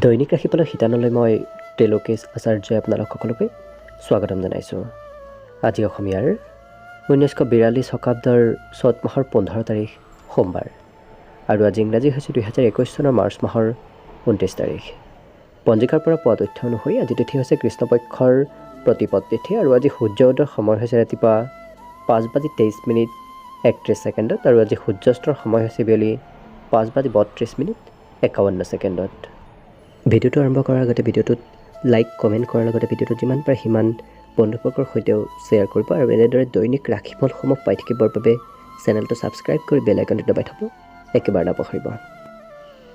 দৈনিক ৰাশিফলৰ শিতানলৈ মই ত্ৰিলোকেশ আচাৰ্যই আপোনালোক সকলোকে স্বাগতম জনাইছোঁ। আজি অসমীয়াৰ 1942 শকাব্দৰ চ'ত মাহৰ 15 তাৰিখ সোমবাৰ আৰু আজি ইংৰাজী হৈছে 2021 চনৰ মাৰ্চ মাহৰ 29 তাৰিখ। পঞ্জিকাৰ পৰা পোৱা তথ্য অনুসৰি আজি তিথি হৈছে কৃষ্ণপক্ষৰ প্ৰতিপদ তিথি আৰু আজি সূৰ্য উদয়ৰ সময় হৈছে ৰাতিপুৱা 5:23:31 আৰু আজি সূৰ্যাস্তৰ সময় হৈছে বেলি 5:32:51। ভিডিঅ'টো আৰম্ভ কৰাৰ আগতে ভিডিঅ'টোত লাইক কমেণ্ট কৰাৰ লগতে ভিডিঅ'টো যিমান পাৰে সিমান বন্ধুবৰ্গৰ সৈতেও শ্বেয়াৰ কৰিব আৰু এনেদৰে দৈনিক ৰাশিফলসমূহ পাই থাকিবৰ বাবে চেনেলটো ছাবস্ক্ৰাইব কৰি বেল আইকনটো দবাই থ'ব একেবাৰে নাপাহৰিব।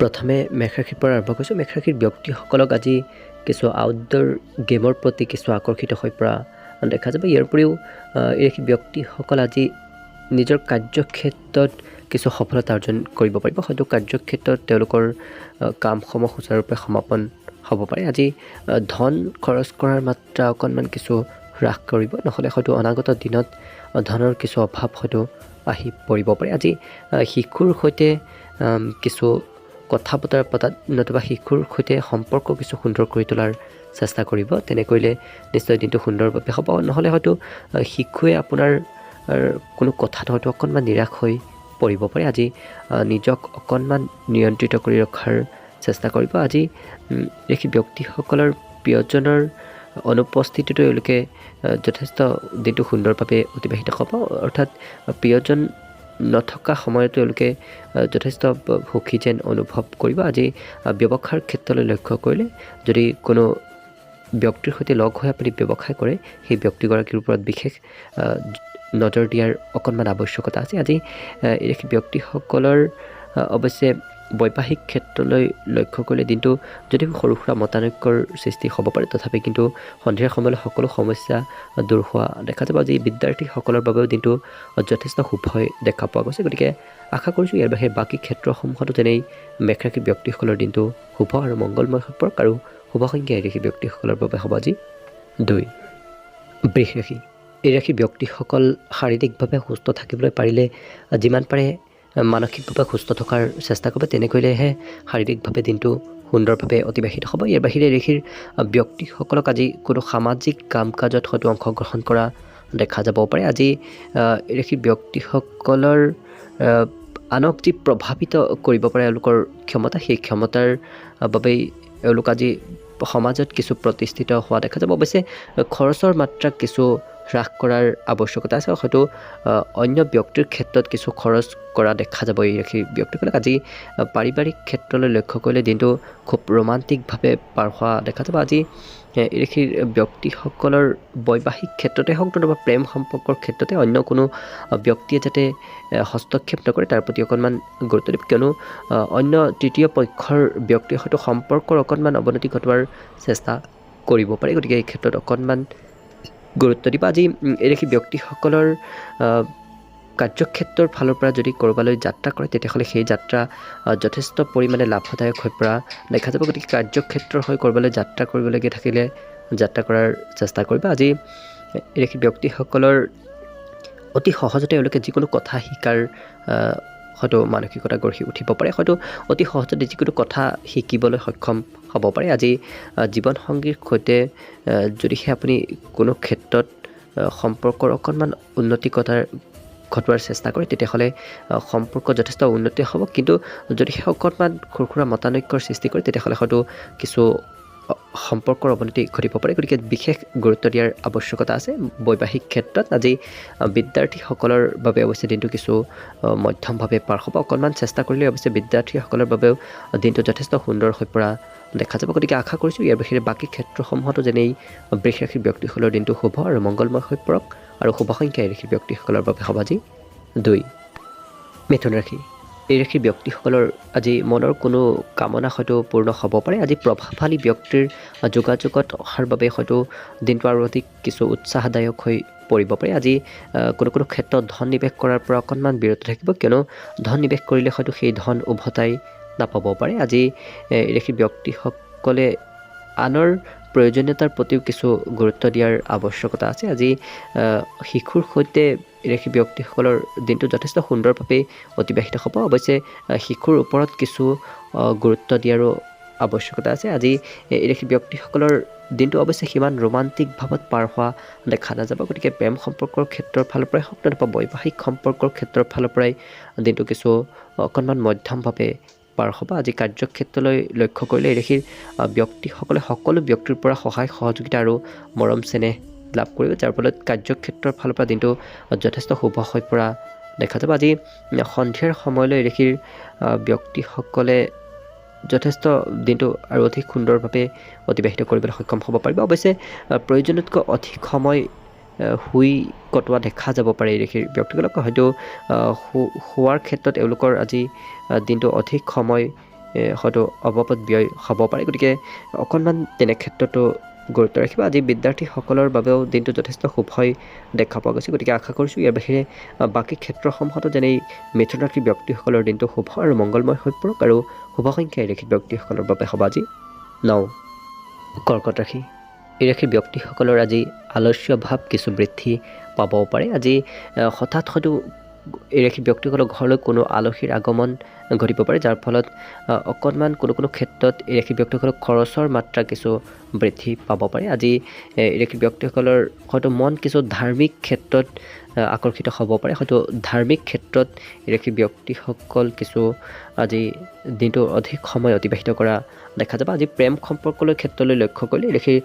প্ৰথমে মেষ ৰাশিৰ পৰা আৰম্ভ কৰিছোঁ। মেষ ৰাশিৰ ব্যক্তিসকলক আজি কিছু আউটডোৰ গেমৰ প্ৰতি কিছু আকৰ্ষিত হৈ পৰা দেখা যাব। ইয়াৰ উপৰিও এই ৰাশিৰ ব্যক্তিসকল আজি নিজৰ কাৰ্যক্ষেত্ৰত কিছু সফলতা অৰ্জন কৰিব পাৰিব। হয়তো কাৰ্যক্ষেত্ৰত তেওঁলোকৰ কামসমূহ সুচাৰুৰূপে সমাপন হ'ব পাৰে। আজি ধন খৰচ কৰাৰ মাত্ৰা অকণমান কিছু হ্ৰাস কৰিব, নহ'লে হয়তো অনাগত দিনত ধনৰ কিছু অভাৱ হয়তো আহি পৰিব পাৰে। আজি শিশুৰ সৈতে কিছু কথা বতৰা পতাত নতুবা শিশুৰ সৈতে সম্পৰ্ক কিছু সুন্দৰ কৰি তোলাৰ চেষ্টা কৰিব। তেনে কৰিলে নিশ্চয় দিনটো সুন্দৰভাৱে হ'ব। নহ'লে হয়তো শিশুৱে আপোনাৰ কোনো কথাত হয়তো অকণমান নিৰাশ হৈ পৰিব পাৰে। আজি নিজক অকণমান নিয়ন্ত্ৰিত কৰি ৰখাৰ চেষ্টা কৰিব। আজি এই ব্যক্তিসকলৰ প্ৰিয়জনৰ অনুপস্থিতিটো তেওঁলোকে যথেষ্ট দিনটো সুন্দৰভাৱে অতিবাহিত হ'ব। অৰ্থাৎ প্ৰিয়জন নথকা সময়ত তেওঁলোকে যথেষ্ট সুখী যেন অনুভৱ কৰিব। আজি ব্যৱসায়ৰ ক্ষেত্ৰলৈ লক্ষ্য কৰিলে যদি কোনো ব্যক্তিৰ সৈতে লগ হৈ আপুনি ব্যৱসায় কৰে, সেই ব্যক্তিগৰাকীৰ ওপৰত বিশেষ নজৰ দিয়াৰ অকণমান আৱশ্যকতা আছে। আজি এই ব্যক্তিসকলৰ অৱশ্যে বৈবাহিক ক্ষেত্ৰলৈ লক্ষ্য কৰিলে দিনটো যদিও সৰু সুৰা মতানৈক্যৰ সৃষ্টি হ'ব পাৰে, তথাপি কিন্তু সন্ধিয়াৰ সময়লৈ সকলো সমস্যা দূৰ হোৱা দেখা যাব। আজি বিদ্যাৰ্থীসকলৰ বাবেও দিনটো যথেষ্ট শুভ হৈ দেখা পোৱা গৈছে। গতিকে আশা কৰিছোঁ ইয়াৰ বাহিৰে বাকী ক্ষেত্ৰসমূহতো তেনেই মেষ ৰাশিৰ ব্যক্তিসকলৰ দিনটো শুভ আৰু মংগলময় হৈ পৰক আৰু শুভ সংখ্যা এই ৰাশিৰ ব্যক্তিসকলৰ বাবে হ'ব আজি 2। বৃষ ৰাশি। এই ৰাশিৰ ব্যক্তিসকল শাৰীৰিকভাৱে সুস্থ থাকিবলৈ পাৰিলে যিমান পাৰে মানসিকভাৱে সুস্থ থকাৰ চেষ্টা কৰিব। তেনে কৰিলেহে শাৰীৰিকভাৱে দিনটো সুন্দৰভাৱে অতিবাহিত হ'ব। ইয়াৰ বাহিৰে ৰাশিৰ ব্যক্তিসকলক আজি কোনো সামাজিক কাম কাজত হয়তো অংশগ্ৰহণ কৰা দেখা যাব পাৰে। আজি ৰাশিৰ ব্যক্তিসকলৰ আনক যি প্ৰভাৱিত কৰিব পাৰে এওঁলোকৰ ক্ষমতা, সেই ক্ষমতাৰ বাবেই এওঁলোক আজি সমাজত কিছু প্ৰতিষ্ঠিত হোৱা দেখা যাব। অৱশ্যে খৰচৰ মাত্ৰা কিছু হ্ৰাস কৰাৰ আৱশ্যকতা আছে। হয়তো অন্য ব্যক্তিৰ ক্ষেত্ৰত কিছু খৰচ কৰা দেখা যাব এই ৰাশিৰ ব্যক্তিসকলক। আজি পাৰিবাৰিক ক্ষেত্ৰলৈ লক্ষ্য কৰিলে দিনটো খুব ৰোমান্টিকভাৱে পাৰ হোৱা দেখা যাব। আজি এই ৰাশিৰ ব্যক্তিসকলৰ বৈবাহিক ক্ষেত্ৰতে হওক নতুবা প্ৰেম সম্পৰ্কৰ ক্ষেত্ৰতে অন্য কোনো ব্যক্তিয়ে যাতে হস্তক্ষেপ নকৰে তাৰ প্ৰতি অকণমান গুৰুত্ব দিব, কিয়নো অন্য তৃতীয় পক্ষৰ ব্যক্তিয়ে হয়তো সম্পৰ্কৰ অকণমান অৱনতি ঘটোৱাৰ চেষ্টা কৰিব পাৰে। গতিকে এই ক্ষেত্ৰত অকণমান গুৰুত্ব দিব। আজি এই ৰাশিৰ ব্যক্তিসকলৰ কাৰ্যক্ষেত্ৰৰ ফালৰ পৰা যদি ক'ৰবালৈ যাত্ৰা কৰে তেতিয়াহ'লে সেই যাত্ৰা যথেষ্ট পৰিমাণে লাভদায়ক হৈ পৰা দেখা যাব। গতিকে কাৰ্যক্ষেত্ৰৰ হৈ ক'ৰবালৈ যাত্ৰা কৰিবলগীয়া থাকিলে যাত্ৰা কৰাৰ চেষ্টা কৰিব। আজি এই ৰাশিৰ ব্যক্তিসকলৰ অতি সহজতে তেওঁলোকে যিকোনো কথা শিকাৰ হয়তো মানসিকতা গঢ়ি উঠিব পাৰে। হয়তো অতি সহজতে যিকোনো কথা শিকিবলৈ সক্ষম হ'ব পাৰে। আজি জীৱনসংগীৰ সৈতে যদিহে আপুনি কোনো ক্ষেত্ৰত সম্পৰ্কৰ অকণমান উন্নতি ঘটোৱাৰ চেষ্টা কৰে তেতিয়াহ'লে সম্পৰ্ক যথেষ্ট উন্নতি হ'ব। কিন্তু যদিহে অকণমান সৰু সুৰা মতানৈক্যৰ সৃষ্টি কৰে তেতিয়াহ'লে হয়তো কিছু সম্পৰ্কৰ অৱনতি ঘটিব পাৰে। গতিকে বিশেষ গুৰুত্ব দিয়াৰ আৱশ্যকতা আছে বৈবাহিক ক্ষেত্ৰত। আজি বিদ্যাৰ্থীসকলৰ বাবে অৱশ্যে দিনটো কিছু মধ্যমভাৱে পাৰ হ'ব। অকণমান চেষ্টা কৰিলে অৱশ্যে বিদ্যাৰ্থীসকলৰ বাবেও দিনটো যথেষ্ট সুন্দৰ হৈ পৰা দেখা যাব। গতিকে আশা কৰিছোঁ ইয়াৰ বাহিৰে বাকী ক্ষেত্ৰসমূহতো যেনেই বৃষ ৰাশিৰ ব্যক্তিসকলৰ দিনটো শুভ আৰু মংগলময় হৈ পৰক আৰু শুভ সংখ্যা এই ৰাশিৰ ব্যক্তিসকলৰ বাবে হ'ব আজি 2। মিথুন ৰাশি। এই ৰাশিৰ ব্যক্তিসকলৰ আজি মনৰ কোনো কামনা হয়তো পূৰ্ণ হ'ব পাৰে। আজি প্ৰভাৱশালী ব্যক্তিৰ যোগাযোগত অহাৰ বাবে হয়তো দিনটো আৰু অধিক কিছু উৎসাহদায়ক হৈ পৰিব পাৰে। আজি কোনো ক্ষেত্ৰত ধন নিৱেশ কৰাৰ পৰা অকণমান বিৰত থাকিব, কিয়নো ধন নিৱেশ কৰিলে হয়তো সেই ধন উভতাই নাপাব পাৰে। আজি এই ৰাশিৰ ব্যক্তিসকলে আনৰ প্ৰয়োজনীয়তাৰ প্ৰতিও কিছু গুৰুত্ব দিয়াৰ আৱশ্যকতা আছে। আজি শিশুৰ সৈতে এই ৰাশিৰ ব্যক্তিসকলৰ দিনটো যথেষ্ট সুন্দৰভাৱে অতিবাহিত হ'ব। অৱশ্যে শিশুৰ ওপৰত কিছু গুৰুত্ব দিয়াৰো আৱশ্যকতা আছে। আজি এই ৰাশি ব্যক্তিসকলৰ দিনটো অৱশ্যে সিমান ৰোমান্টিক ভাৱত পাৰ হোৱা দেখা নাযাব। গতিকে প্ৰেম সম্পৰ্কৰ ক্ষেত্ৰৰ ফালৰ পৰাই হওক নতুবা বৈবাহিক সম্পৰ্কৰ ক্ষেত্ৰৰ ফালৰ পৰাই দিনটো কিছু অকণমান মধ্যমভাৱে পাৰ হ'ব। আজি কাৰ্যক্ষেত্ৰলৈ লক্ষ্য কৰিলে এই ৰাশিৰ ব্যক্তিসকলে সকলো ব্যক্তিৰ পৰা সহায় সহযোগিতা আৰু মৰম চেনেহ লাভ কৰিব, যাৰ ফলত কাৰ্যক্ষেত্ৰৰ ফালৰ পৰা দিনটো যথেষ্ট শুভ হৈ পৰা দেখা যাব। আজি সন্ধিয়াৰ সময়লৈ এই ৰাশিৰ ব্যক্তিসকলে যথেষ্ট দিনটো আৰু অধিক সুন্দৰভাৱে অতিবাহিত কৰিবলৈ সক্ষম হ'ব পাৰিব। অৱশ্যে প্ৰয়োজনতকৈ অধিক সময় শুই কটোৱা দেখা যাব পাৰে এই ৰাশিৰ ব্যক্তিসকলক। হয়তো শোৱাৰ ক্ষেত্ৰত এওঁলোকৰ আজি দিনটো অধিক সময় হয়তো অবাবত ব্যয় হ'ব পাৰে। গতিকে অকণমান তেনে ক্ষেত্ৰতো গুৰুত্ব ৰাখিব। আজি বিদ্যাৰ্থীসকলৰ বাবেও দিনটো যথেষ্ট শুভই দেখা পোৱা গৈছে। গতিকে আশা কৰিছোঁ ইয়াৰ বাহিৰে বাকী ক্ষেত্ৰসমূহতো যেনে মিথুন ৰাশিৰ ব্যক্তিসকলৰ দিনটো শুভ আৰু মংগলময় হৈ পৰক আৰু শুভ সংখ্যা এই ৰাশিৰ ব্যক্তিসকলৰ বাবে হ'ব আজি 9। কৰ্কট ৰাশি। এই ৰাশিৰ ব্যক্তিসকলৰ আজি আলস্য ভাৱ কিছু বৃদ্ধি পাবও পাৰে। আজি হঠাৎ হয়তো এই ৰাশিৰ ব্যক্তিসকলৰ ঘৰলৈ কোনো আলহীৰ আগমন ঘটিব পাৰে, যাৰ ফলত অকণমান কোনো ক্ষেত্ৰত এই ৰাশিৰ ব্যক্তিসকলৰ খৰচৰ মাত্ৰা কিছু বৃদ্ধি পাব পাৰে। আজি এই ৰাশিৰ ব্যক্তিসকলৰ হয়তো মন কিছু ধাৰ্মিক ক্ষেত্ৰত আকৰ্ষিত হ'ব পাৰে। হয়তো ধাৰ্মিক ক্ষেত্ৰত এই ৰাশিৰ ব্যক্তিসকল কিছু আজি দিনটো অধিক সময় অতিবাহিত কৰা দেখা যাব। আজি প্ৰেম সম্পৰ্কলৈ ক্ষেত্ৰলৈ লক্ষ্য কৰিলে এই ৰাশিৰ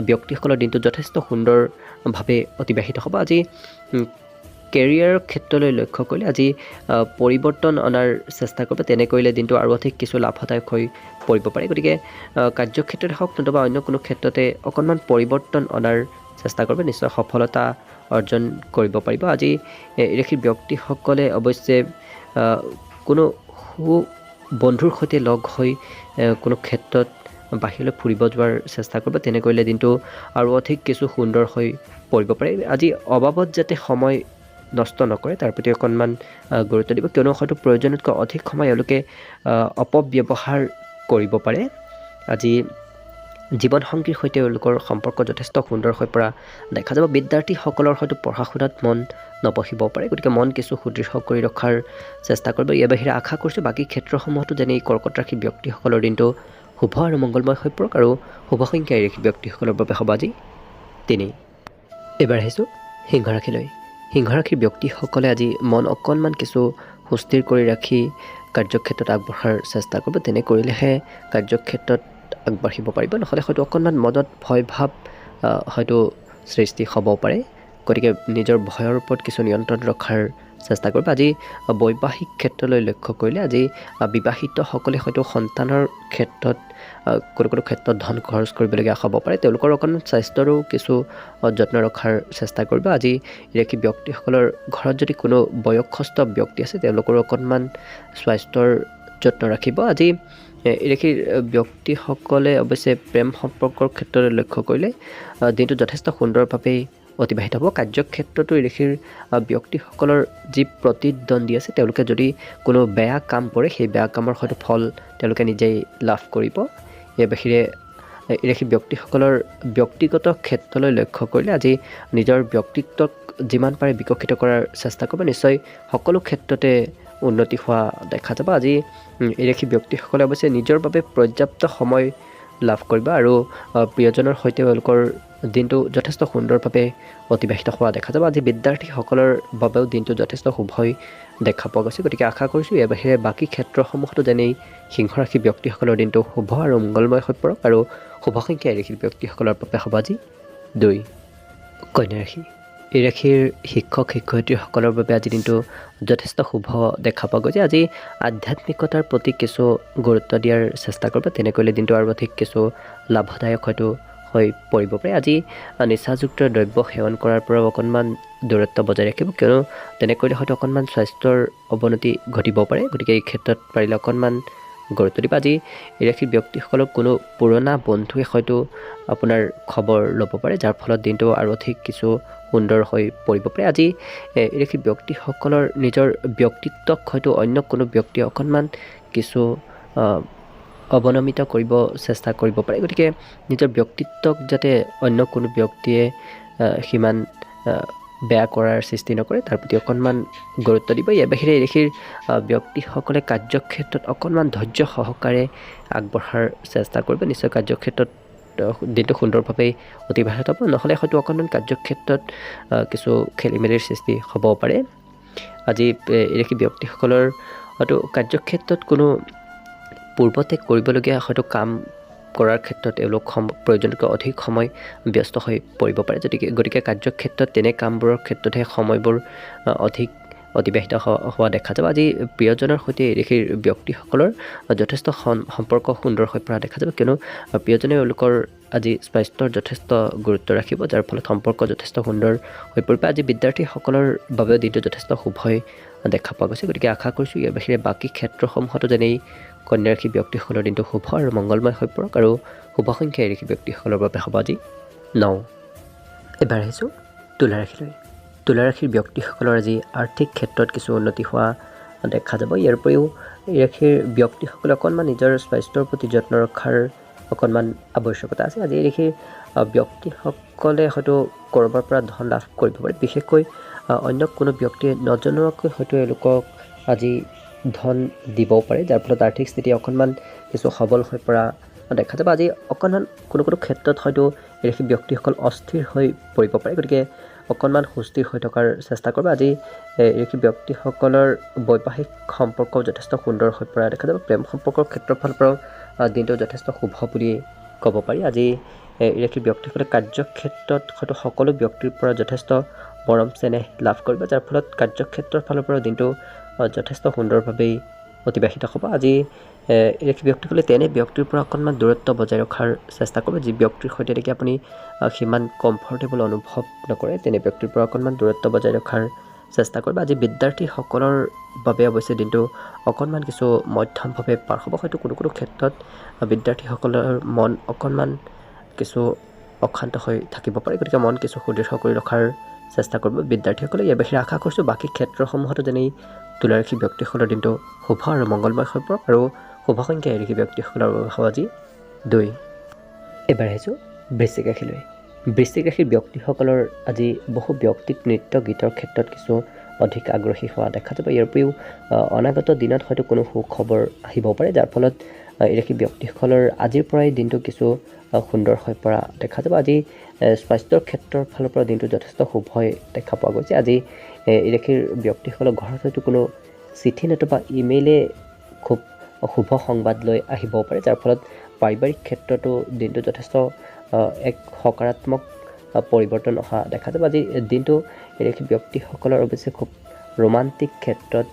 ব্যক্তিসকলৰ দিনটো যথেষ্ট সুন্দৰভাৱে অতিবাহিত হ'ব। আজি কেৰিয়াৰৰ ক্ষেত্ৰলৈ লক্ষ্য কৰিলে আজি পৰিৱৰ্তন অনাৰ চেষ্টা কৰিব, তেনে কৰিলে দিনটো আৰু অধিক কিছু লাভদায়ক হৈ পৰিব পাৰে। গতিকে কাৰ্যক্ষেত্ৰতে হওক নতুবা অন্য কোনো ক্ষেত্ৰতে অকণমান পৰিৱৰ্তন অনাৰ চেষ্টা কৰিব, নিশ্চয় সফলতা অৰ্জন কৰিব পাৰিব। আজি এই ৰাশিৰ ব্যক্তিসকলে অৱশ্যে কোনো সু বন্ধুৰ সৈতে লগ হৈ কোনো ক্ষেত্ৰত বাহিৰলৈ ফুৰিব যোৱাৰ চেষ্টা কৰিব, তেনে কৰিলে দিনটো আৰু অধিক কিছু সুন্দৰ হৈ পৰিব পাৰে। আজি অবাবত যাতে সময় নষ্ট নকৰে তাৰ প্ৰতি অকণমান গুৰুত্ব দিব, কিয়নো হয়তো প্ৰয়োজনতকৈ অধিক সময় এওঁলোকে অপব্যৱহাৰ কৰিব পাৰে। আজি জীৱনসংগীৰ সৈতে এওঁলোকৰ সম্পৰ্ক যথেষ্ট সুন্দৰ হৈ পৰা দেখা যাব। বিদ্যাৰ্থীসকলৰ হয়তো পঢ়া শুনাত মন নবহিব পাৰে, গতিকে মন কিছু সুদৃঢ় কৰি ৰখাৰ চেষ্টা কৰিব। ইয়াৰ বাহিৰে আশা কৰিছোঁ বাকী ক্ষেত্ৰসমূহতো যেনে এই কৰ্কট ৰাশি ব্যক্তিসকলৰ দিনটো শুভ আৰু মংগলময় হৈ পৰক আৰু শুভ সংখ্যা এই ৰাশি ব্যক্তিসকলৰ বাবে হ'ব আজি 3। এইবাৰ আহিছোঁ সিংহ ৰাশিলৈ। সিংহ ৰাশিৰ ব্যক্তিসকলে আজি মন অকণমান কিছু সুস্থিৰ কৰি ৰাখি কাৰ্যক্ষেত্ৰত আগবঢ়াৰ চেষ্টা কৰিব, তেনে কৰিলেহে কাৰ্যক্ষেত্ৰত আগবাঢ়িব পাৰিব, নহ'লে হয়তো অকণমান মনত ভয় ভাৱ হয়তো সৃষ্টি হ'ব পাৰে। গতিকে নিজৰ ভয়ৰ ওপৰত কিছু নিয়ন্ত্ৰণ ৰখাৰ চেষ্টা কৰিব। আজি বৈবাহিক ক্ষেত্ৰলৈ লক্ষ্য কৰিলে আজি বিবাহিতসকলে হয়তো সন্তানৰ ক্ষেত্ৰত কোনো ক্ষেত্ৰত ধন খৰচ কৰিবলগীয়া হ'ব পাৰে। তেওঁলোকৰ অকণমান স্বাস্থ্যৰো কিছু যত্ন ৰখাৰ চেষ্টা কৰিব। আজি ৰাশি ব্যক্তিসকলৰ ঘৰত যদি কোনো বয়সস্থ ব্যক্তি আছে তেওঁলোকৰো অকণমান স্বাস্থ্যৰ যত্ন ৰাখিব। আজি ৰাশিৰ ব্যক্তিসকলে অৱশ্যে প্ৰেম সম্পৰ্কৰ ক্ষেত্ৰলৈ লক্ষ্য কৰিলে দিনটো যথেষ্ট সুন্দৰভাৱেই অতিবাহিত হ'ব। কাৰ্যক্ষেত্ৰতো ৰাশিৰ ব্যক্তিসকলৰ যি প্ৰতিদ্বন্দ্বী আছে তেওঁলোকে যদি কোনো বেয়া কাম কৰে সেই বেয়া কামৰ হয়তো ফল তেওঁলোকে নিজেই লাভ কৰিব। ইয়াৰ বাহিৰে ৰাশি ব্যক্তিসকলৰ ব্যক্তিগত ক্ষেত্ৰলৈ লক্ষ্য কৰিলে আজি নিজৰ ব্যক্তিত্বক যিমান পাৰে বিকশিত কৰাৰ চেষ্টা কৰিব, নিশ্চয় সকলো ক্ষেত্ৰতে উন্নতি হোৱা দেখা যাব। আজি এই ৰাশি ব্যক্তিসকলে অৱশ্যে নিজৰ বাবে পৰ্যাপ্ত সময় লাভ কৰিব আৰু প্ৰিয়জনৰ সৈতে তেওঁলোকৰ দিনটো যথেষ্ট সুন্দৰভাৱে অতিবাহিত হোৱা দেখা যাব। আজি বিদ্যাৰ্থীসকলৰ বাবেও দিনটো যথেষ্ট শুভই দেখা পোৱা গৈছে। গতিকে আশা কৰিছোঁ ইয়াৰ বাহিৰে বাকী ক্ষেত্ৰসমূহতো যেনেই সিংহ ৰাশি ব্যক্তিসকলৰ দিনটো শুভ আৰু মংগলময় হৈ পৰক আৰু শুভ সংখ্যা এই ৰাশিৰ ব্যক্তিসকলৰ বাবে হ'ব আজি 2। কন্যা ৰাশি। এই ৰাশিৰ শিক্ষক শিক্ষয়িত্ৰীসকলৰ বাবে আজি দিনটো যথেষ্ট শুভ দেখা পোৱা গৈছে। আজি আধ্যাত্মিকতাৰ প্ৰতি কিছু গুৰুত্ব দিয়াৰ চেষ্টা কৰিব, তেনে কৰিলে দিনটো আৰু অধিক কিছু লাভদায়ক হয়তো হৈ পৰিব পাৰে। আজি নিচাযুক্ত দ্ৰব্য সেৱন কৰাৰ পৰাও অকণমান দূৰত্ব বজাই ৰাখিব, কিয়নো তেনে কৰিলে হয়তো অকণমান স্বাস্থ্যৰ অৱনতি ঘটিব পাৰে। গতিকে এই ক্ষেত্ৰত পাৰিলে অকণমান গুৰুত্ব দিব। আজি এই ৰাশিৰ ব্যক্তিসকলক কোনো পুৰণা বন্ধুৱে হয়তো আপোনাৰ খবৰ ল'ব পাৰে, যাৰ ফলত দিনটো আৰু অধিক কিছু সুন্দৰ হৈ পৰিব পাৰে। আজি এই ৰাশিৰ ব্যক্তিসকলৰ নিজৰ ব্যক্তিত্বক হয়তো অন্য কোনো ব্যক্তিয়ে অকণমান কিছু অৱনমিত কৰিব চেষ্টা কৰিব পাৰে। গতিকে নিজৰ ব্যক্তিত্বক যাতে অন্য কোনো ব্যক্তিয়ে সিমান বেয়া কৰাৰ সৃষ্টি নকৰে তাৰ প্ৰতি অকণমান গুৰুত্ব দিব। ইয়াৰ বাহিৰে এৰিষিৰ ব্যক্তিসকলে কাৰ্যক্ষেত্ৰত অকণমান ধৈৰ্য সহকাৰে আগবঢ়াৰ চেষ্টা কৰিব। নিশ্চয় কাৰ্যক্ষেত্ৰত দিনটো সুন্দৰভাৱে অতিবাহিত হ'ব, নহ'লে হয়তো অকণমান কাৰ্যক্ষেত্ৰত কিছু খেলি মেলিৰ সৃষ্টি হ'ব পাৰে। আজি এৰিষি ব্যক্তিসকলৰ হয়তো কাৰ্যক্ষেত্ৰত কোনো পূৰ্বতে কৰিবলগীয়া হয়তো কাম কৰাৰ ক্ষেত্ৰত তেওঁলোক প্ৰয়োজনতকৈ অধিক সময় ব্যস্ত হৈ পৰিব পাৰে। গতিকে কাৰ্যক্ষেত্ৰত তেনে কামবোৰৰ ক্ষেত্ৰতহে সময়বোৰ অধিক অতিবাহিত হোৱা দেখা যাব। আজি প্ৰিয়জনৰ সৈতে এৰিষিৰ ব্যক্তিসকলৰ যথেষ্ট সম্পৰ্ক সুন্দৰ হৈ পৰা দেখা যাব, কিয়নো প্ৰিয়জনে তেওঁলোকৰ আজি স্বাস্থ্যৰ যথেষ্ট গুৰুত্ব ৰাখিব, যাৰ ফলত সম্পৰ্ক যথেষ্ট সুন্দৰ হৈ পৰিব। আজি বিদ্যাৰ্থীসকলৰ বাবেও দিনটো যথেষ্ট শুভ হৈ দেখা পোৱা গৈছে। গতিকে আশা কৰিছোঁ ইয়াৰ বাহিৰে বাকী ক্ষেত্ৰসমূহতো যেনেই কন্যা ৰাশি ব্যক্তিসকলৰ দিনটো শুভ আৰু মংগলময় হৈ পৰক আৰু শুভ সংখ্যা এৰিষি ব্যক্তিসকলৰ বাবে হ'ব আজি 9। এবাৰ আহিছোঁ তুলা ৰাশিলৈ। তুলা ৰাশিৰ ব্যক্তিসকলৰ আজি আৰ্থিক ক্ষেত্ৰত কিছু উন্নতি হোৱা দেখা যাব। ইয়াৰ উপৰিও এই ৰাশিৰ ব্যক্তিসকলে অকণমান নিজৰ স্বাস্থ্যৰ প্ৰতি যত্ন ৰখাৰ অকণমান আৱশ্যকতা আছে। আজি এই ৰাশিৰ ব্যক্তিসকলে হয়তো ক'ৰবাৰ পৰা ধন লাভ কৰিব পাৰে, বিশেষকৈ অন্য কোনো ব্যক্তিয়ে নজনোৱাকৈ হয়তো এওঁলোকক আজি ধন দিবও পাৰে, যাৰ ফলত আৰ্থিক স্থিতি অকণমান কিছু সবল হৈ পৰা দেখা যাব। আজি অকণমান কোনো ক্ষেত্ৰত হয়তো এই ৰাশিৰ ব্যক্তিসকল অস্থিৰ হৈ পৰিব পাৰে, গতিকে অকণমান সুস্থিৰ হৈ থকাৰ চেষ্টা কৰিব। আজি এই ৰাশিৰ ব্যক্তিসকলৰ বৈবাহিক সম্পৰ্কও যথেষ্ট সুন্দৰ হৈ পৰা দেখা যাব। প্ৰেম সম্পৰ্কৰ ক্ষেত্ৰৰ ফালৰ পৰাও দিনটো যথেষ্ট শুভ বুলি ক'ব পাৰি। আজি এই ৰাশিৰ ব্যক্তিসকলে কাৰ্যক্ষেত্ৰত হয়তো সকলো ব্যক্তিৰ পৰা যথেষ্ট মৰম চেনেহ লাভ কৰিব, যাৰ ফলত কাৰ্যক্ষেত্ৰৰ ফালৰ পৰা দিনটো যথেষ্ট সুন্দৰভাৱেই অতিবাহিত হ'ব। আজি এই ৰাশিৰ ব্যক্তিসকলে তেনে ব্যক্তিৰ পৰা অকণমান দূৰত্ব বজাই ৰখাৰ চেষ্টা কৰিব, যি ব্যক্তিৰ সৈতে নেকি আপুনি সিমান কমফৰ্টেবল অনুভৱ নকৰে, তেনে ব্যক্তিৰ পৰা অকণমান দূৰত্ব বজাই ৰখাৰ চেষ্টা কৰিব। আজি বিদ্যাৰ্থীসকলৰ বাবে অৱশ্যে দিনটো অকণমান কিছু মধ্যমভাৱে পাৰ হ'ব। হয়তো কোনো ক্ষেত্ৰত বিদ্যাৰ্থীসকলৰ মন অকণমান কিছু অশান্ত হৈ থাকিব পাৰে, গতিকে মন কিছু সুদৃঢ় কৰি ৰখাৰ চেষ্টা কৰিব বিদ্যাৰ্থীসকলে। ইয়াৰ বাহিৰে আশা কৰিছোঁ বাকী ক্ষেত্ৰসমূহতো যেনেই তুলা ৰাশি ব্যক্তিসকলৰ দিনটো শুভ আৰু মংগলময় হৈ পৰক আৰু শুভ সংখ্যা এৰিষি ব্যক্তিসকলৰ বাবে হ'ব আজি 2। এবাৰ আহিছোঁ বৃশ্চিক ৰাশিলৈ। বৃশ্চিক ৰাশিৰ ব্যক্তিসকলৰ আজি বহু ব্যক্তিক নৃত্য গীতৰ ক্ষেত্ৰত কিছু অধিক আগ্ৰহী হোৱা দেখা যাব। ইয়াৰ উপৰিও অনাগত দিনত হয়তো কোনো সুখবৰ আহিব পাৰে, যাৰ ফলত এই ৰাশিৰ ব্যক্তিসকলৰ আজিৰ পৰাই দিনটো কিছু সুন্দৰ হৈ পৰা দেখা যাব। আজি স্বাস্থ্যৰ ক্ষেত্ৰৰ ফালৰ পৰা দিনটো যথেষ্ট শুভ হৈ দেখা পোৱা গৈছে। আজি এই ৰাশিৰ ব্যক্তিসকলৰ ঘৰত হয়তো কোনো চিঠি নতুবা ইমেইলে খুব শুভ সংবাদ লৈ আহিবও পাৰে, যাৰ ফলত পাৰিবাৰিক ক্ষেত্ৰতো দিনটো যথেষ্ট এক সকাৰাত্মক পৰিৱৰ্তন অহা দেখা যাব। আজি দিনটো এই ৰাশিৰ ব্যক্তিসকলৰ অৱশ্যে খুব ৰোমান্টিক ক্ষেত্ৰত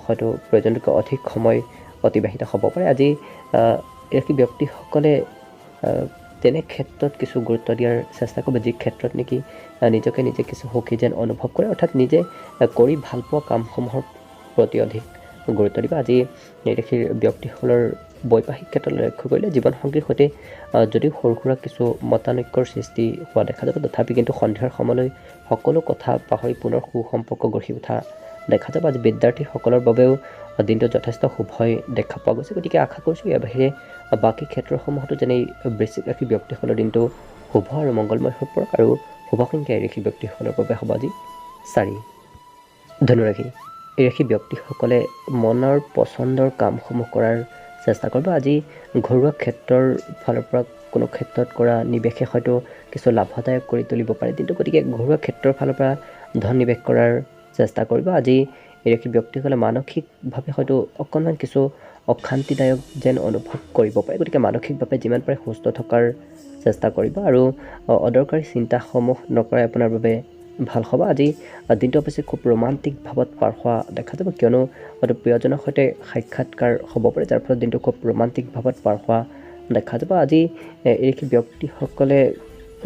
হয়তো প্ৰয়োজনতকৈ অধিক সময় অতিবাহিত হ'ব পাৰে। আজি এই ৰাশিৰ ব্যক্তিসকলে তেনে ক্ষেত্ৰত কিছু গুৰুত্ব দিয়াৰ চেষ্টা কৰিব, যি ক্ষেত্ৰত নেকি নিজকে নিজে কিছু সুখী যেন অনুভৱ কৰে, অৰ্থাৎ নিজে কৰি ভাল পোৱা কামসমূহৰ প্ৰতি অধিক গুৰুত্ব দিব। আজি এই ৰাশিৰ ব্যক্তিসকলৰ বৈবাহিক ক্ষেত্ৰত লক্ষ্য কৰিলে জীৱনসংগীৰ সৈতে যদিও সৰু সুৰা কিছু মতানৈক্যৰ সৃষ্টি হোৱা দেখা যাব, তথাপি কিন্তু সন্ধিয়াৰ সময়লৈ সকলো কথা পাহৰি পুনৰ সুসম্পৰ্ক গঢ়ি উঠা দেখা যাব। আজি বিদ্যাৰ্থীসকলৰ বাবেও দিনটো যথেষ্ট শুভ হৈ দেখা পোৱা গৈছে। গতিকে আশা কৰিছোঁ ইয়াৰ বাহিৰে বাকী ক্ষেত্ৰসমূহতো যেনেই বৃশ্চিক ৰাশি ব্যক্তিসকলৰ দিনটো শুভ আৰু মংগলময় হৈ পৰক আৰু শুভ সংখ্যা এই ৰাশি ব্যক্তিসকলৰ বাবে হ'ব আজি 4। ধনুৰাশি। এই ৰাশি ব্যক্তিসকলে মনৰ পচন্দৰ কামসমূহ কৰাৰ চেষ্টা কৰিব। আজি ঘৰুৱা ক্ষেত্ৰৰ ফালৰ পৰা কোনো ক্ষেত্ৰত কৰা নিৱেশে হয়তো কিছু লাভদায়ক কৰি তুলিব পাৰে দিনটো, গতিকে ঘৰুৱা ক্ষেত্ৰৰ ফালৰ পৰা ধন নিৱেশ কৰাৰ চেষ্টা কৰিব। আজি এই ৰাশি ব্যক্তিসকলে মানসিকভাৱে হয়তো অকণমান কিছু অশান্তিদায়ক যেন অনুভৱ কৰিব পাৰে, গতিকে মানসিকভাৱে যিমান পাৰে সুস্থ থকাৰ চেষ্টা কৰিব আৰু অদৰকাৰী চিন্তাসমূহ নকৰাই আপোনাৰ বাবে ভাল হ'ব। আজি দিনটো অৱশ্যে খুব ৰোমান্টিক ভাৱত পাৰ হোৱা দেখা যাব, কিয়নো হয়তো প্ৰিয়জনৰ সৈতে সাক্ষাৎকাৰ হ'ব পাৰে, যাৰ ফলত দিনটো খুব ৰোমান্টিক ভাৱত পাৰ হোৱা দেখা যাব। আজি এই ব্যক্তিসকলে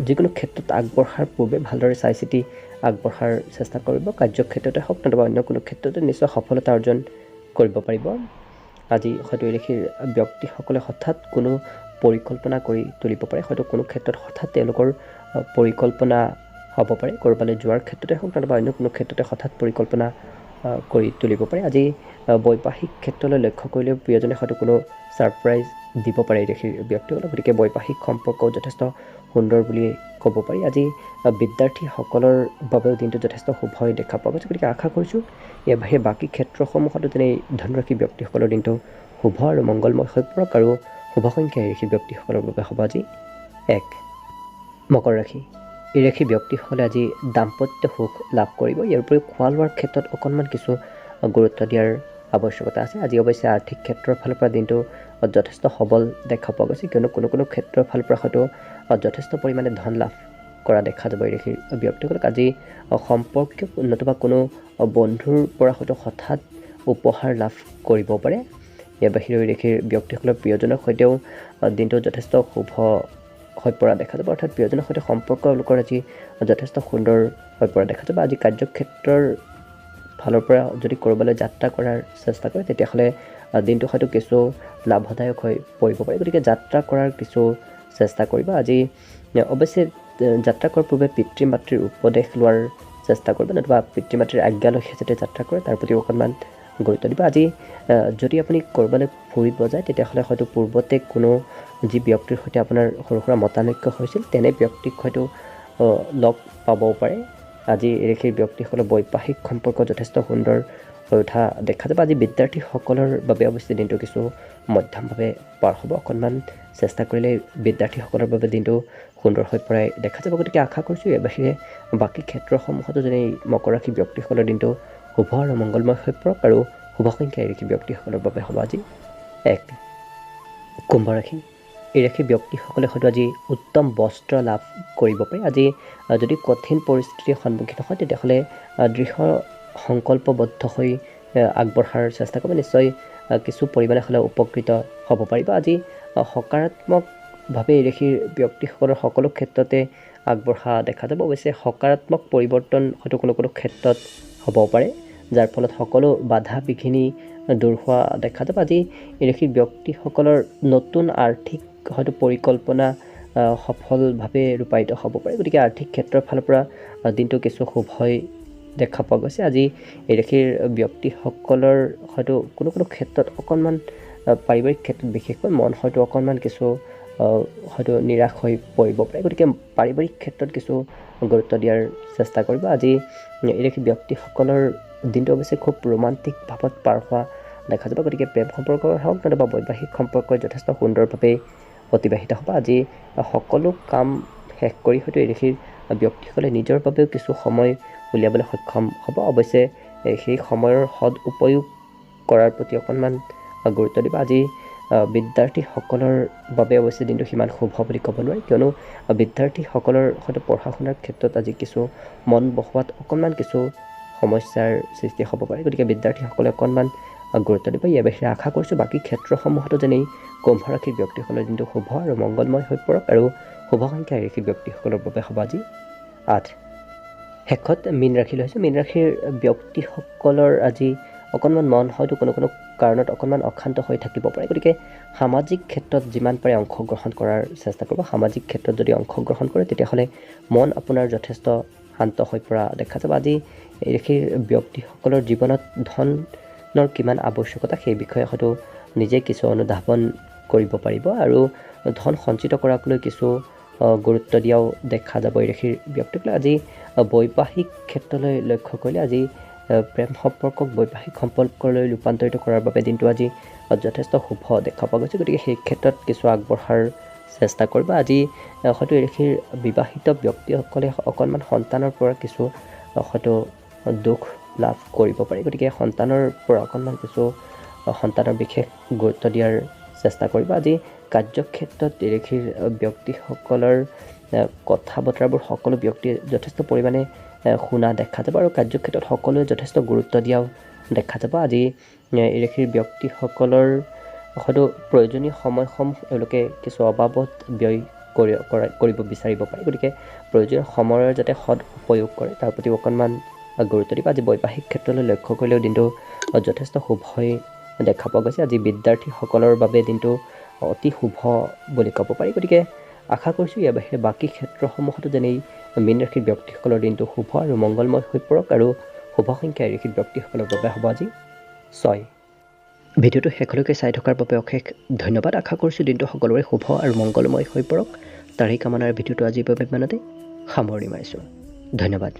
যিকোনো ক্ষেত্ৰত আগবঢ়াৰ পূৰ্বে ভালদৰে চাই চিতি আগবঢ়াৰ চেষ্টা কৰিব। কাৰ্যক্ষেত্ৰতে হওক নতুবা অন্য কোনো ক্ষেত্ৰতে নিশ্চয় সফলতা অৰ্জন কৰিব পাৰিব। আজি হয়তো এই ব্যক্তিসকলে হঠাৎ কোনো পৰিকল্পনা কৰি তুলিব পাৰে, হয়তো কোনো ক্ষেত্ৰত হঠাৎ তেওঁলোকৰ পৰিকল্পনা হ'ব পাৰে, ক'ৰবালৈ যোৱাৰ ক্ষেত্ৰতে হওক নতুবা অন্য কোনো ক্ষেত্ৰতে হঠাৎ পৰিকল্পনা কৰি তুলিব পাৰে। আজি বৈবাহিক ক্ষেত্ৰলৈ লক্ষ্য কৰিলেও প্ৰিয়জনে হয়তো কোনো ছাৰপ্ৰাইজ দিব পাৰে এই ৰাশিৰ ব্যক্তিসকলক, গতিকে বৈবাহিক সম্পৰ্কও যথেষ্ট সুন্দৰ বুলি ক'ব পাৰি। আজি বিদ্যাৰ্থীসকলৰ বাবেও দিনটো যথেষ্ট শুভ হৈ দেখা পোৱা গৈছে, গতিকে আশা কৰিছোঁ ইয়াৰ বাহিৰে বাকী ক্ষেত্ৰসমূহতো যেনে ধনুৰাশি ব্যক্তিসকলৰ দিনটো শুভ আৰু মংগলময় হৈ পৰক। আৰু শুভ সংখ্যা এই ৰাশি ব্যক্তিসকলৰ বাবে হ'ব আজি 1। মকৰ ৰাশি, এই ৰাশি ব্যক্তিসকলে আজি দাম্পত্য সুখ লাভ কৰিব। ইয়াৰ উপৰিও খোৱা লোৱাৰ ক্ষেত্ৰত অকণমান কিছু গুৰুত্ব দিয়াৰ আৱশ্যকতা আছে। আজি অৱশ্যে আৰ্থিক ক্ষেত্ৰৰ ফালৰ পৰা দিনটো যথেষ্ট সবল দেখা পোৱা গৈছে, কিয়নো কোনো ক্ষেত্ৰৰ ফালৰ পৰা হয়তো যথেষ্ট পৰিমাণে ধন লাভ কৰা দেখা যাব এই ৰাশিৰ ব্যক্তিসকলক। আজি সম্পৰ্কীয় নতুবা কোনো বন্ধুৰ পৰা হয়তো হঠাৎ উপহাৰ লাভ কৰিব পাৰে। ইয়াৰ বাহিৰেও এই ৰাশিৰ ব্যক্তিসকলৰ প্ৰিয়জনৰ সৈতেও দিনটো যথেষ্ট শুভ হৈ পৰা দেখা যাব, অৰ্থাৎ প্ৰিয়জনৰ সৈতে সম্পৰ্ক লোকৰ আজি যথেষ্ট সুন্দৰ হৈ পৰা দেখা যাব। আজি কাৰ্যক্ষেত্ৰৰ ফালৰ পৰা যদি ক'ৰবালৈ যাত্ৰা কৰাৰ চেষ্টা কৰে তেতিয়াহ'লে দিনটো হয়তো কিছু লাভদায়ক হৈ পৰিব পাৰে, গতিকে যাত্ৰা কৰাৰ কিছু চেষ্টা কৰিব। আজি অৱশ্যে যাত্ৰা কৰাৰ পূৰ্বে পিতৃ মাতৃৰ উপদেশ লোৱাৰ চেষ্টা কৰিব, নতুবা পিতৃ মাতৃৰ আজ্ঞালৈহে যাতে যাত্ৰা কৰে তাৰ প্ৰতি অকণমান গুৰুত্ব দিব। আজি যদি আপুনি ক'ৰবালৈ ফুৰিব যায় তেতিয়াহ'লে হয়তো পূৰ্বতে কোনো যি ব্যক্তিৰ সৈতে আপোনাৰ সৰু সুৰা মতানৈক্য হৈছিল তেনে ব্যক্তিক হয়তো লগ পাবও পাৰে। আজি এই ৰাশিৰ ব্যক্তিসকলৰ বৈবাহিক সম্পৰ্ক যথেষ্ট সুন্দৰ হৈ উঠা দেখা যাব। আজি বিদ্যাৰ্থীসকলৰ বাবে অৱশ্যে দিনটো কিছু মধ্যমভাৱে পাৰ হ'ব, অকণমান চেষ্টা কৰিলে বিদ্যাৰ্থীসকলৰ বাবে দিনটো সুন্দৰ হৈ পৰাই দেখা যাব। গতিকে আশা কৰিছোঁ ইয়াৰ বাহিৰে বাকী ক্ষেত্ৰসমূহতো যেনে মকৰ ৰাশি ব্যক্তিসকলৰ দিনটো শুভ আৰু মংগলময় হৈ পৰক। আৰু শুভ সংখ্যা এই ৰাশি ব্যক্তিসকলৰ বাবে হ'ব আজি 1। কুম্ভ ৰাশি, এই ৰাশি ব্যক্তিসকলে হয়তো আজি উত্তম বস্ত্ৰ লাভ কৰিব পাৰে। আজি যদি কঠিন পৰিস্থিতিৰ সন্মুখীন হয় তেতিয়াহ'লে দৃঢ় সংকল্পবদ্ধ হৈ আগবঢ়াৰ চেষ্টা কৰিব, নিশ্চয় কিছু পৰিমাণে হ'লেও উপকৃত হ'ব পাৰিব। আজি সকাৰাত্মকভাৱে এই ৰাশিৰ ব্যক্তিসকলৰ সকলো ক্ষেত্ৰতে আগবঢ়া দেখা যাব। অৱশ্যে সকাৰাত্মক পৰিৱৰ্তন হয়তো কোনো ক্ষেত্ৰত হ'ব পাৰে, যাৰ ফলত সকলো বাধা বিঘিনি দূৰ হোৱা দেখা যাব। আজি এই ৰাশিৰ ব্যক্তিসকলৰ নতুন আৰ্থিক হয়তো পৰিকল্পনা সফলভাৱে ৰূপায়িত হ'ব পাৰে, গতিকে আৰ্থিক ক্ষেত্ৰৰ ফালৰ পৰা দিনটো কিছু শুভ হৈ দেখা পোৱা গৈছে। আজি এই ৰাশিৰ ব্যক্তিসকলৰ হয়তো কোনো ক্ষেত্ৰত অকণমান পাৰিবাৰিক ক্ষেত্ৰত বিশেষকৈ মন হয়তো অকণমান কিছু হয়তো নিৰাশ হৈ পৰিব পাৰে, গতিকে পাৰিবাৰিক ক্ষেত্ৰত কিছু গুৰুত্ব দিয়াৰ চেষ্টা কৰিব। আজি এই ৰাশিৰ ব্যক্তিসকলৰ দিনটো অৱশ্যে খুব ৰোমান্টিক ভাৱত পাৰ হোৱা দেখা যাব, গতিকে প্ৰেম সম্পৰ্ক হওক নতুবা বৈবাহিক সম্পৰ্ক যথেষ্ট সুন্দৰভাৱে অতিবাহিত হ'ব। আজি সকলো কাম শেষ কৰি হয়তো এই ৰাশিৰ ব্যক্তিসকলে নিজৰ বাবেও কিছু সময় উলিয়াবলৈ সক্ষম হ'ব। অৱশ্যে সেই সময়ৰ সদ উপয়োগ কৰাৰ প্ৰতি অকণমান গুৰুত্ব দিব। আজি বিদ্যাৰ্থীসকলৰ বাবে অৱশ্যে দিনটো সিমান শুভ বুলি ক'ব নোৱাৰি, কিয়নো বিদ্যাৰ্থীসকলৰ হয়তো পঢ়া শুনাৰ ক্ষেত্ৰত আজি কিছু মন বহোৱাত অকণমান কিছু সমস্যাৰ সৃষ্টি হ'ব পাৰে, গতিকে বিদ্যাৰ্থীসকলে অকণমান গুৰুত্ব দিব। ইয়াৰ বাহিৰে আশা কৰিছোঁ বাকী ক্ষেত্ৰসমূহতো যেনেই কুম্ভ ৰাশিৰ ব্যক্তিসকলৰ দিনটো শুভ আৰু মংগলময় হৈ পৰক। আৰু শুভ সংখ্যা এই ৰাশিৰ ব্যক্তিসকলৰ বাবে হ'ব আজি 8। শেষত মীন ৰাশি লৈছোঁ। মীন ৰাশিৰ ব্যক্তিসকলৰ আজি অকণমান মন হয়তো কোনো কাৰণত অকণমান অশান্ত হৈ থাকিব পাৰে, গতিকে সামাজিক ক্ষেত্ৰত যিমান পাৰে অংশগ্ৰহণ কৰাৰ চেষ্টা কৰিব। সামাজিক ক্ষেত্ৰত যদি অংশগ্ৰহণ কৰে তেতিয়াহ'লে মন আপোনাৰ যথেষ্ট শান্ত হৈ পৰা দেখা যাব। আজি এই ৰাশিৰ ব্যক্তিসকলৰ জীৱনত ধনৰ কিমান আৱশ্যকতা সেই বিষয়ে হয়তো নিজে কিছু অনুধাৱন কৰিব পাৰিব, আৰু ধন সঞ্চিত কৰাক লৈ কিছু গুৰুত্ব দিয়াও দেখা যাব এই ৰাশিৰ ব্যক্তিসকলে। আজি বৈবাহিক ক্ষেত্ৰলৈ লক্ষ্য কৰিলে আজি প্ৰেম সম্পৰ্কক বৈবাহিক সম্পৰ্কলৈ ৰূপান্তৰিত কৰাৰ বাবে দিনটো আজি যথেষ্ট শুভ দেখা পোৱা গৈছে, গতিকে সেই ক্ষেত্ৰত কিছু আগবঢ়াৰ চেষ্টা কৰিব। আজি হয়তো এই ৰাশিৰ বিবাহিত ব্যক্তিসকলে অকণমান সন্তানৰ পৰা কিছু হয়তো দুখ লাভ কৰিব পাৰে, গতিকে সন্তানৰ পৰা অকণমান কিছু সন্তানৰ বিশেষ গুৰুত্ব দিয়াৰ চেষ্টা কৰিব। আজি কাৰ্যক্ষেত্ৰত এই ৰাশিৰ ব্যক্তিসকলৰ কথা বতৰাবোৰ সকলো ব্যক্তিয়ে যথেষ্ট পৰিমাণে শুনা দেখা যাব, আৰু কাৰ্যক্ষেত্ৰত সকলোৱে যথেষ্ট গুৰুত্ব দিয়াও দেখা যাব। আজি এই ৰাশিৰ ব্যক্তিসকলৰ হয়তো প্ৰয়োজনীয় সময়সমূহ এওঁলোকে কিছু অবাবত ব্যয় কৰিব বিচাৰিব পাৰে, গতিকে প্ৰয়োজনীয় সময়ৰ যাতে সদ উপয়োগ কৰে তাৰ প্ৰতি অকণমান গুৰুত্ব দিব। আজি বৈবাহিক ক্ষেত্ৰলৈ লক্ষ্য কৰিলেও দিনটো যথেষ্ট শুভ হৈ দেখা পোৱা গৈছে। আজি বিদ্যাৰ্থীসকলৰ বাবে দিনটো অতি শুভ বুলি ক'ব পাৰি, গতিকে আশা কৰিছোঁ ইয়াৰ বাহিৰে বাকী ক্ষেত্ৰসমূহতো যেনেই মীন ৰাশিৰ ব্যক্তিসকলৰ দিনটো শুভ আৰু মংগলময় হৈ পৰক। আৰু শুভ সংখ্যাৰ ঋষিত ব্যক্তিসকলৰ বাবে হ'ব আজি 6। ভিডিঅ'টো শেষলৈকে চাই থকাৰ বাবে অশেষ ধন্যবাদ। আশা কৰিছোঁ দিনটো সকলোৰে শুভ আৰু মংগলময় হৈ পৰক। তাৰেই কামনাৰ ভিডিঅ'টো আজিৰ বাবে ইমানতে সামৰণি মাৰিছোঁ। ধন্যবাদ।